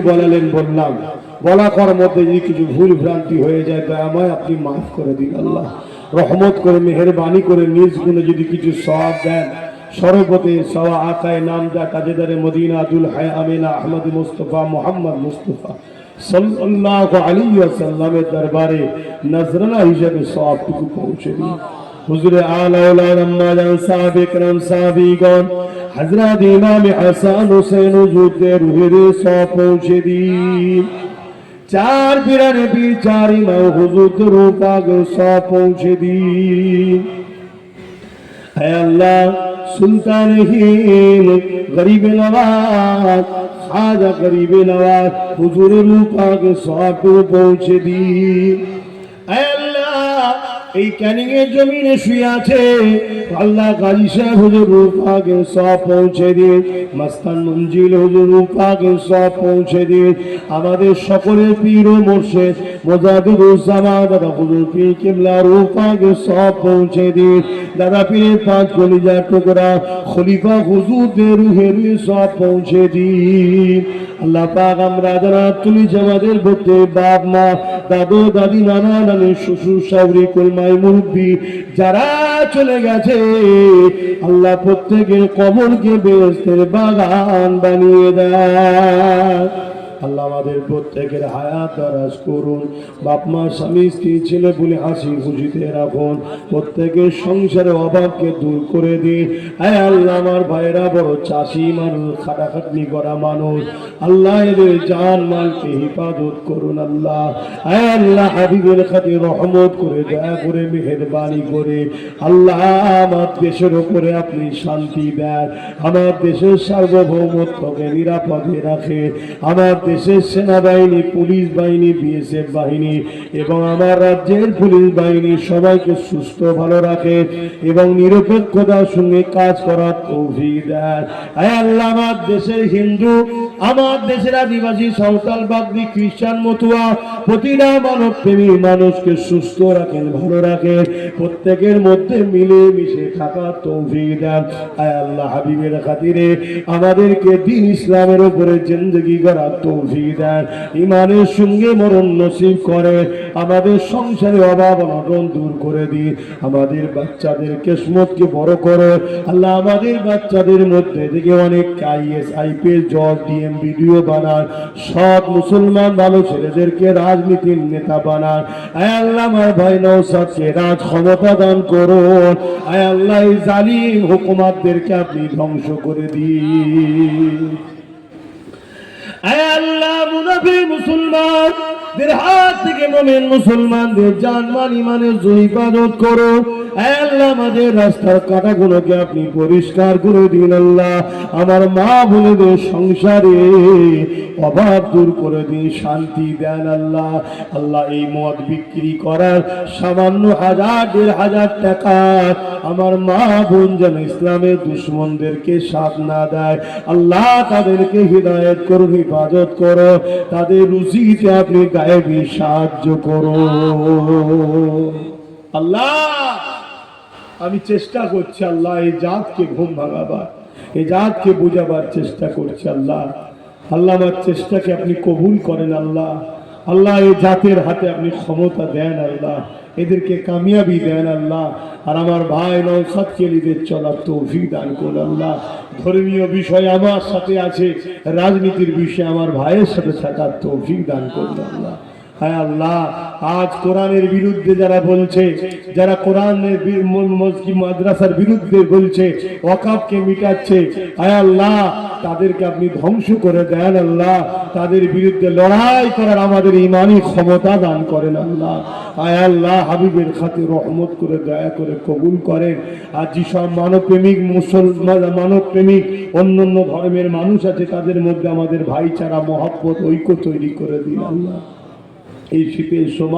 বলালেন, বললাম বলা করার মধ্যে যদি কিছু ভুল ভ্রান্তি হয়ে যায় দয়াময় আপনি মাফ করে দিন আল্লাহ, রহমত করে মেহেরবানি করে নিজ গুণে যদি কিছু সওয়াব দেন। সর্বতে সওয়া আকায়ে নামদা তাজেদারে মদিনা আদুল হায় আমিনা আহমদ মুস্তফা মোহাম্মদ মুস্তফা সাল্লাল্লাহু আলাইহি ওয়াসাল্লামের দরবারে নজরানা হিসেবে সওয়াবটুকু পৌঁছে দিন। হুজুরে আলা ওলাদ আম্মা জান সাহাবে کرام সাহাবীগণ হযরত ইমাম হাসান হোসেন হুজুরদের রুহে সওয়াব পৌঁছে দিন। চার পীরের পীর চার ইমাম হুজুরদের রূহ পাক সওয়াব পৌঁছে দিন। হে আল্লাহ সুলতান হিন্দ গরিব নওয়াজ খাজা গরিব নওয়াজ হুজুরের রূহ পাক সওয়াব পৌঁছে দিন। হে আল্লাহ এই ক্যানিং এর জমিনে শুয়ে আছে আল্লাহ গাজী সাহেব হুজুর রূহ পাক সওয়াব পৌঁছে দিন। মস্তান মঞ্জিল হুজুর রূহ পাক সওয়াব পৌঁছে দিন। আমাদের সকলের পীর ও মুর্শিদ মুজাদ্দিদুস জামান দাদা হুজুর পীর কিবলা রূহ পাক সওয়াব পৌঁছে দিন। দাদা পীরের পাঁচ কলিজার টুকরা খলিফা হুজুরদের রূহের সওয়াব পৌঁছে দিন। আল্লাহ পাক আমরা যারা তুলেছি আমাদের মধ্যে বাপ মা দাদু দাদি নানা নানি শ্বশুর শাশুড়ি কুলমাই মুরব্বি যারা চলে গেছে আল্লাহ প্রত্যেকের কবরকে বেহেশতের বাগান বানিয়ে দেয়। আল্লাহ আমাদের প্রত্যেকের হায়াত দারাজ করুন। বাপ মা স্বামী স্ত্রী ছেলে বলে হাসি খুশিতে রাখুন। প্রত্যেকের সংসারের অভাবকে দূর করে দিন। আয় আল্লাহ আমার ভাইরা বড় চাষি মানুষ, খাটাখাটনি করা মানুষ, আল্লাহ এদের জান মালকে হিফাজত করুন। আল্লাহ আয় আল্লাহ হাবিবের খাতির রহমত করে দয়া করে মেহেরবানি করে আল্লাহ আমার দেশের উপরে আপনি শান্তি দেন। আমার দেশের সার্বভৌমত্বকে নিরাপদে রাখে। আমার দেশের সেনাবাহিনী, পুলিশ বাহিনী, বিএসএফ বাহিনী এবং আমার রাজ্যের পুলিশ বাহিনী সবাইকে সুস্থ ভালো রাখে এবং নিরপেক্ষতার সঙ্গে কাজ করার তৌফিক দেন। আয় আল্লাহ আমার দেশের হিন্দু, আমার দেশের আদিবাসী, সাঁওতাল, বাগদি, খ্রিস্টান, মতুয়া প্রতিটা মানব প্রেমী মানুষকে সুস্থ রাখেন, ভালো রাখেন, প্রত্যেকের মধ্যে মিলে মিশে থাকার তৌফিক দেন। আয় আল্লাহ হাবিবের খাতিরে আমাদেরকে দ্বীন ইসলামের উপরে জিন্দেগি করার তৌফিক দেন। ঈমানের সঙ্গে মরণ নসিব করে আমাদের সংসারে অভাব অনটন দূর করে দিন। আমাদের বাচ্চাদের কিসমতকে বড় করো আল্লাহ। আমাদের বাচ্চাদের মধ্যে থেকে অনেক আইএস আইপিএস জজ ডিএম ভিডিও বানান, সৎ মুসলমান ভালো ছেলেদেরকে রাজনীতির নেতা বানান। আয় আল্লাহ আমার ভাই নওশাদকে রাজ ক্ষমতা দান করুন। আয় আল্লাহ এই জালিম হুকুমাতদেরকে আপনি ধ্বংস করে দিন। আয় আল্লাহ মুনাফিক মুসলমানদের হাত থেকে মুমিন মুসলমানদের জানমাল ইমানের হিফাজত করো। আয় আল্লাহ আমাদের রাস্তার কাঁটাগুলোকে আপনি পরিষ্কার করে দিন। আল্লাহ আমার মা বোনেদের সংসারে অভাব দূর করে দিন, শান্তি দেন। আল্লাহ আল্লাহ এই মদ বিক্রি করার সামান্য 1000-1500 টাকা আমার মা বোন যেন ইসলামের দুশ্মনদেরকে সাথ না দেয়। আল্লাহ তাদেরকে হিদায়াত করো, হিফাজত করো, তাদের রুজিতে আপনি গায়েবী সাহায্য করো। আল্লাহ আমি চেষ্টা করছি আল্লাহ এই জাতকে ঘুম ভাঙাবার, এই জাতকে বুঝাবার চেষ্টা করছি। আল্লাহ আল্লাহ আমার চেষ্টাকে আপনি কবুল করেন। আল্লাহ আল্লাহ এই জাতের হাতে আপনি ক্ষমতা দেন। আল্লাহ এদেরকে কামিয়াবি দেন। আল্লাহ আর আমার ভাই নওশাদকে এদের চলার তৌফিক দান করুন। আল্লাহ ধর্মীয় বিষয় আমার সাথে আছে, রাজনীতির বিষয়ে আমার ভাইয়ের সাথে থাকার তৌফিক দান করুন। আল্লাহ হায় আল্লাহ আজ কোরআনের বিরুদ্ধে যারা বলছে, যারা কোরআনের মসজিদ মাদ্রাসার বিরুদ্ধে বলছে, ওয়াকফকে মিটাচ্ছে, হায় আল্লাহ তাদেরকে আপনি ধ্বংস করে দেন। আল্লাহ তাদের বিরুদ্ধে লড়াই করার আমাদের ঈমানি ক্ষমতা দান করেন। আল্লাহ হায় আল্লাহ হাবিবের খাতির রহমত করে দয়া করে কবুল করেন। আর যেসব মানবপ্রেমিক মুসলমান, মানবপ্রেমিক অন্যান্য ধর্মের মানুষ আছে তাদের মধ্যে আমাদের ভাইচারা, মহব্বত, ঐক্য তৈরি করে দিন। আল্লাহ এই শীতের সময়